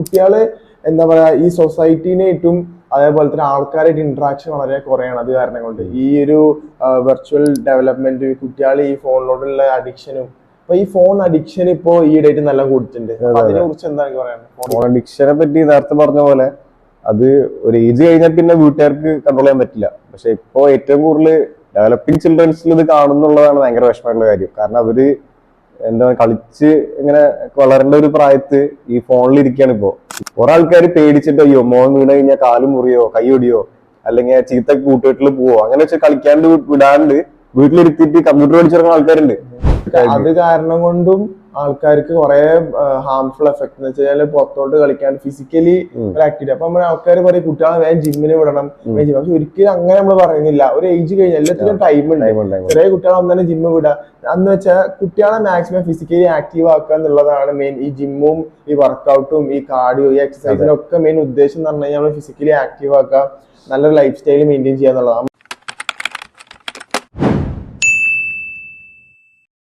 കുട്ടികള് എന്താ പറയാ ഈ സൊസൈറ്റീനായിട്ടും അതേപോലെ തന്നെ ആൾക്കാരായിട്ട് ഇന്ററാക്ഷൻ വളരെ കുറയാണ്. അത് കാരണം കൊണ്ട് ഈ ഒരു വെർച്വൽ ഡെവലപ്മെന്റ് കുട്ടികൾ ഈ ഫോണിനോടുള്ള അഡിക്ഷനും അപ്പൊ ഈ ഫോൺ അഡിക്ഷൻ ഇപ്പോ ഈ ഇടയായിട്ട് നല്ല കൂടിയിട്ടുണ്ട്. അതിനെ കുറിച്ച് എന്താണ് പറയാനുള്ളത്? ഫോൺ അഡിക്ഷനെ പറ്റി നേരത്തെ പറഞ്ഞ പോലെ അത് ഒരു ഏജ് കഴിഞ്ഞാൽ പിന്നെ വീട്ടുകാർക്ക് കൺട്രോൾ ചെയ്യാൻ പറ്റില്ല. പക്ഷെ ഇപ്പോ ഏറ്റവും കൂടുതൽ ഡെവലപ്പിംഗ് ചിൽഡ്രൻസിൽ ഇത് കാണുന്നുള്ളതാണ് ഭയങ്കര വിഷമമുള്ള കാര്യം. കാരണം അവര് എന്താ കളിച്ച് ഇങ്ങനെ വളരേണ്ട ഒരു പ്രായത്ത് ഈ ഫോണിൽ ഇരിക്കുകയാണ്. ഇപ്പോ കുറെ ആൾക്കാർ പേടിച്ചിട്ട് അയ്യോ മോൻ വീണ് കഴിഞ്ഞാൽ കാല് മുറിയോ കൈ ഒടിയോ അല്ലെങ്കിൽ ചീത്ത കൂട്ടുകെട്ടിൽ പോവോ അങ്ങനെ വെച്ച് കളിക്കാണ്ട് വിടാണ്ട് വീട്ടിലിരുത്തിയിട്ട് കമ്പ്യൂട്ടർ പഠിച്ചിറങ്ങുന്ന ആൾക്കാരുണ്ട്. അത് കാരണം കൊണ്ടും ആൾക്കാർക്ക് കുറെ ഹാംഫുൾ എഫക്ട് എന്ന് വെച്ചാൽ പുറത്തോട്ട് കളിക്കാൻ ഫിസിക്കലി ഒരു ആക്ടിവിറ്റി. അപ്പൊ നമ്മൾ ആൾക്കാർ പറയും കുട്ടികളെ വേഗം ജിമ്മിന് വിടണം. പക്ഷെ ഒരിക്കലും അങ്ങനെ നമ്മൾ പറയുന്നില്ല. ഒരു ഏജ് കഴിഞ്ഞാൽ എല്ലാത്തിനും ടൈം ഉണ്ട്. ചെറിയ കുട്ടികളെ ഒന്നെ ജിമ്മ് വിടുക എന്ന് വെച്ചാൽ കുട്ടികളെ മാക്സിമം ഫിസിക്കലി ആക്റ്റീവ് ആക്കുക എന്നുള്ളതാണ് മെയിൻ. ഈ ജിമ്മും ഈ വർക്കൗട്ടും ഈ കാർഡിയോ ഈ എക്സസൈസിനും ഒക്കെ മെയിൻ ഉദ്ദേശം എന്ന് പറഞ്ഞു കഴിഞ്ഞാൽ നമ്മൾ ഫിസിക്കലി ആക്റ്റീവ് ആക്കുക, നല്ലൊരു ലൈഫ് സ്റ്റൈൽ മെയിൻറ്റെയിൻ ചെയ്യുക എന്നുള്ളതാണ്.